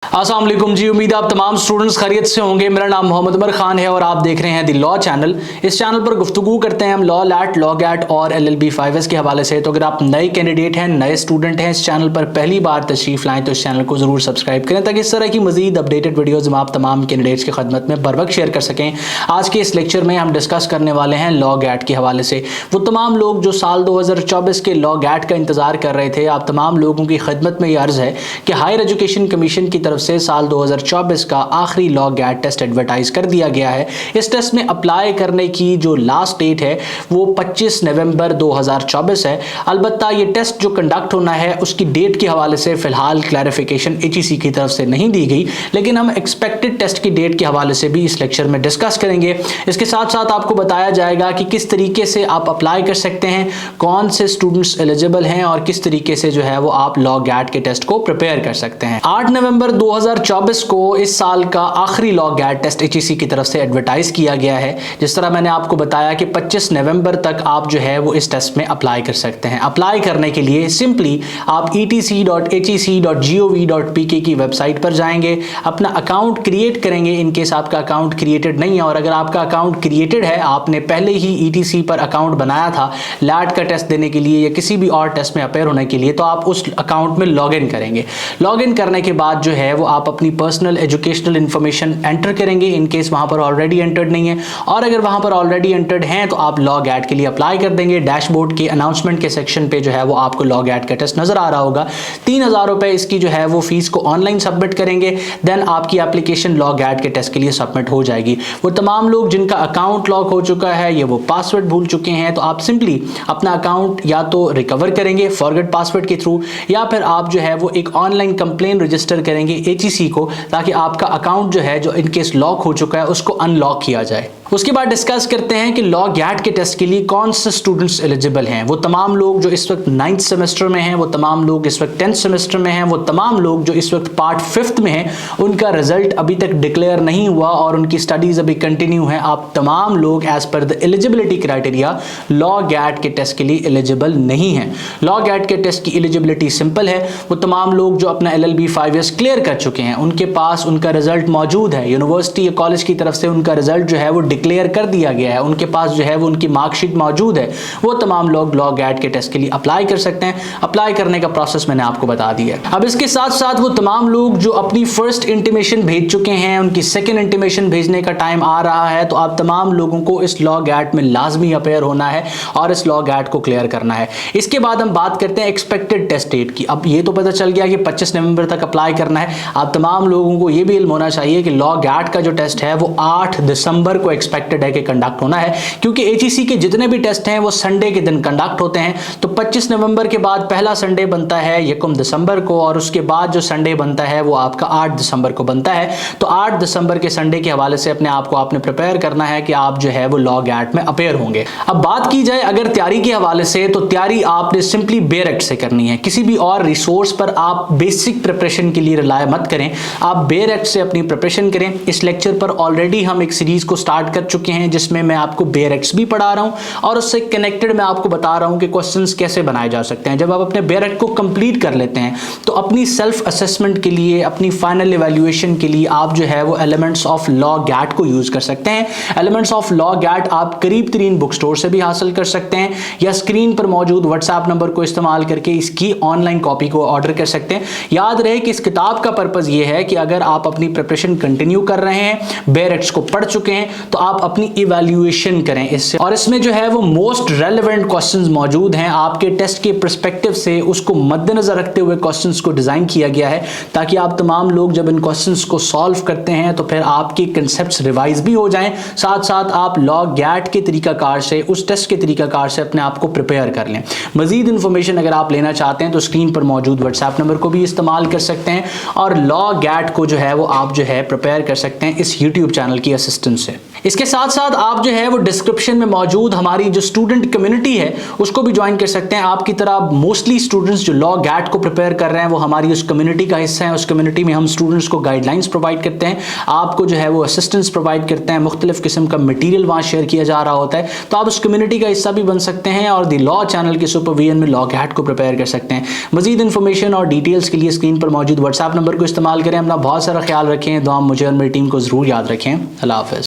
अस्सलाम वालेकुम जी। उम्मीद है आप तमाम स्टूडेंट्स खैरियत से होंगे। मेरा नाम मोहम्मद उमर खान है और आप देख रहे हैं द लॉ चैनल। इस चैनल पर गुफ्तगू करते हैं हम लॉ लैट, लॉ गैट और LLB 5S के हवाले से। तो अगर आप नए कैंडिडेट हैं, नए स्टूडेंट हैं, इस चैनल पर पहली बार तशरीफ लाएं तो इस चैनल को जरूर सब्सक्राइब करें ताकि इस तरह की मजीद अपडेटेड वीडियोज हम आप तमाम कैंडिडेट्स की खदमत में बर वक्त शेयर कर सकें। आज के इस लेक्चर में हम डिस्कस करने वाले हैं लॉ गैट के हवाले से। वो तमाम लोग जो साल 2024 के लॉ गैट का इंतजार कर रहे थे, आप तमाम लोगों की खदमत में ये अर्ज है कि हायर एजुकेशन कमीशन की तरफ से साल 2024 का आखिरी लॉ गैट टेस्ट एडवर्टाइज कर दिया गया है। इस टेस्ट में अप्लाई करने की जो लास्ट डेट है वो 25 नवंबर 2024 है। अलबत्ता ये टेस्ट जो कंडक्ट होना है उसकी डेट के हवाले से फिलहाल क्लैरिफिकेशन HEC की तरफ से नहीं दी गई, लेकिन हम एक्सपेक्टेड टेस्ट की डेट के हवाले से भी इस लेक्चर में डिस्कस करेंगे। इसके साथ साथ आपको बताया जाएगा कि किस तरीके से आप अप्लाई कर सकते हैं, कौन से स्टूडेंट्स एलिजिबल हैं और किस तरीके से जो है वो आप लॉ गैट के टेस्ट को प्रिपेयर कर सकते हैं। 8 नवंबर 2024 को इस साल का आखिरी लॉ गैट टेस्ट HEC की तरफ से एडवर्टाइज किया गया है। जिस तरह मैंने आपको बताया कि 25 नवंबर तक आप जो है वो इस टेस्ट में अप्लाई कर सकते हैं। अप्लाई करने के लिए सिंपली आप etc.hec.gov.pk की वेबसाइट पर जाएंगे, अपना अकाउंट क्रिएट करेंगे। इनकेस आपका अकाउंट क्रिएटेड नहीं है और अगर आपका अकाउंट क्रिएटेड है, आपने पहले ही ETC पर अकाउंट बनाया था लैट का टेस्ट देने के लिए या किसी भी और टेस्ट में अपेयर होने के लिए, तो आप उस अकाउंट में लॉग इन करेंगे। लॉग इन करने के बाद जो है वो आप अपनी पर्सनल एजुकेशनल इंफॉर्मेशन एंटर करेंगे इनकेस वहां पर ऑलरेडी एंटर्ड नहीं है, और अगर वहां पर ऑलरेडी एंटर्ड हैं तो आप लॉ गैट के लिए अप्लाई कर देंगे। डैशबोर्ड के अनाउंसमेंट के सेक्शन पे जो है वो आपको लॉ गैट का टेस्ट नजर आ रहा होगा। 3000 रुपए इसकी जो है वो फीस को ऑनलाइन सबमिट करेंगे, देन आपकी एप्लीकेशन लॉ गैट के टेस्ट के लिए सबमिट हो जाएगी। वो तमाम लोग जिनका अकाउंट लॉक हो चुका है या वो पासवर्ड भूल चुके हैं, तो आप सिंपली अपना अकाउंट या तो रिकवर करेंगे फॉरगेट पासवर्ड के थ्रू, या फिर आप जो है वो एक ऑनलाइन कंप्लेन रजिस्टर करेंगे HEC को, ताकि आपका अकाउंट जो है जो इनकेस लॉक हो चुका है उसको अनलॉक किया जाए। उसके बाद डिस्कस करते हैं कि लॉ गैट के टेस्ट के लिए कौन से स्टूडेंट्स एलिजिबल हैं। वो तमाम लोग जो इस वक्त 9th सेमेस्टर में हैं, वो तमाम लोग इस वक्त 10th सेमेस्टर में हैं, वो तमाम लोग जो इस वक्त पार्ट 5th में हैं, उनका रिजल्ट अभी तक डिक्लेयर नहीं हुआ और उनकी स्टडीज अभी कंटिन्यू है। आप तमाम लोग as per the eligibility criteria law GAT के टेस्ट के लिए एलिजिबल नहीं है। लॉ गैट के टेस्ट की एलिजिबिलिटी सिंपल है। वो तमाम लोग जो अपना LLB 5S क्लियर कर चुके हैं, उनके पास उनका रिजल्ट मौजूद है, यूनिवर्सिटी या कॉलेज की तरफ से उनका रिजल्ट जो है वो डिक्लेयर कर दिया गया है, उनके पास जो है वो उनकी मार्कशीट मौजूद है, वो तमाम लोग लॉ गैट के टेस्ट के लिए अप्लाई कर सकते हैं। अप्लाई करने का प्रोसेस मैंने आपको बता दिया है। अब इसके साथ साथ वो तमाम लोग जो अपनी फर्स्ट इंटीमेशन भेज चुके हैं, उनकी सेकंड इंटीमेशन भेजने का टाइम आ रहा है, तो आप तमाम लोगों को इस लॉ गैट में लाजमी अपेयर होना है और इस लॉ गैट को क्लियर करना है। इसके बाद हम बात करते हैं एक्सपेक्टेड टेस्ट डेट की। अब ये तो पता चल गया कि 25 नवंबर तक अप्लाई करना है। आप तमाम लोगों को ये भी इल्म होना चाहिए कि लॉ गैट का जो टेस्ट है वो 8 दिसंबर को एक्सपेक्टेड है कि कंडक्ट होना है, क्योंकि HEC के जितने भी टेस्ट हैं वो संडे के दिन कंडक्ट होते हैं। तो 25 नवंबर के बाद पहला संडे बनता है 1 दिसंबर को, और उसके बाद जो संडे बनता है वो आपका 8 दिसंबर को बनता है। तो 8 दिसंबर के संडे के हवाले से अपने आप को आपने प्रिपेयर करना है कि आप जो है वो लॉ गैट में अपेयर होंगे। अब बात की जाए अगर तैयारी के हवाले से, तो तैयारी आपने सिंपली बेरेक्ट से करनी है। किसी भी और रिसोर्स पर आप बेसिक प्रिपरेशन के लिए रिलाय मत करें, आप बेरेक्ट से अपनी प्रिपरेशन करें। इस लेक्चर पर ऑलरेडी हम एक सीरीज को स्टार्ट कर चुके हैं जिसमें मैं आपको बेरेक्ट्स भी पढ़ा रहा हूं और उससे कनेक्टेड मैं आपको बता रहा हूं कि क्वेश्चंस कैसे बनाए जा सकते हैं। जब आप अपने बेरेक्ट को कंप्लीट कर लेते हैं तो अपनी सेल्फ असेसमेंट के लिए, अपनी फाइनल इवैल्यूएशन के लिए आप जो है वो एलिमेंट्स ऑफ लॉ गैट को यूज कर सकते हैं। एलिमेंट्स ऑफ लॉ गैट आप करीब तरीन बुक स्टोर से भी हासिल कर सकते हैं या स्क्रीन पर मौजूद व्हाट्सएप नंबर को इस्तेमाल करके इसकी ऑनलाइन कॉपी को ऑर्डर कर सकते हैं। याद रहे कि इस किताब का पर्पज ये है कि अगर आप अपनी प्रिपरेशन कंटिन्यू कर रहे हैं, बेरेक्ट्स को पढ़ चुके हैं, तो आप अपनी इवैल्यूएशन करें इससे, और इसमें जो है वो मोस्ट रेलेवेंट क्वेश्चंस मौजूद हैं। आपके टेस्ट के पर्सपेक्टिव से उसको मद्देनजर रखते हुए क्वेश्चंस को डिजाइन किया गया है ताकि आप तमाम लोग जब इन क्वेश्चंस को सॉल्व करते हैं तो फिर आपके कंसेप्ट्स रिवाइज भी हो जाएं, साथ साथ आप लॉ गैट के तरीकाकार से, उस टेस्ट के तरीकाकार से अपने आप को प्रिपेयर कर लें। मजीद इंफॉर्मेशन अगर आप लेना चाहते हैं तो स्क्रीन पर मौजूद व्हाट्सएप नंबर को भी इस्तेमाल कर सकते हैं और लॉ गैट को जो है वो आप जो है प्रिपेयर कर सकते हैं इस यूट्यूब चैनल की असिस्टेंस से। इसके साथ साथ आप जो है वो डिस्क्रिप्शन में मौजूद हमारी जो स्टूडेंट कम्युनिटी है उसको भी ज्वाइन कर सकते हैं। आपकी तरह मोस्टली स्टूडेंट्स जो लॉ गैट को प्रिपेयर कर रहे हैं वो हमारी उस कम्युनिटी का हिस्सा है। उस कम्युनिटी में हम स्टूडेंट्स को गाइडलाइंस प्रोवाइड करते हैं, आपको जो है वो असिस्टेंस प्रोवाइड करते हैं, मुख्तलिफ किस्म का मटीरियल वहाँ शेयर किया जा रहा होता है। तो आप उस कम्युनिटी का हिस्सा भी बन सकते हैं और द लॉ चैनल के सुपरविजन में लॉ गैट को प्रिपेयर कर सकते हैं। मजीद इन्फॉर्मेशन और डिटेल्स के लिए स्क्रीन पर मौजूद व्हाट्सएप नंबर को इस्तेमाल करें। अपना बहुत सारा ख्याल रखें, दुआ मुझे और मेरी टीम को ज़रूर याद रखें। अल्लाह हाफ़िज़।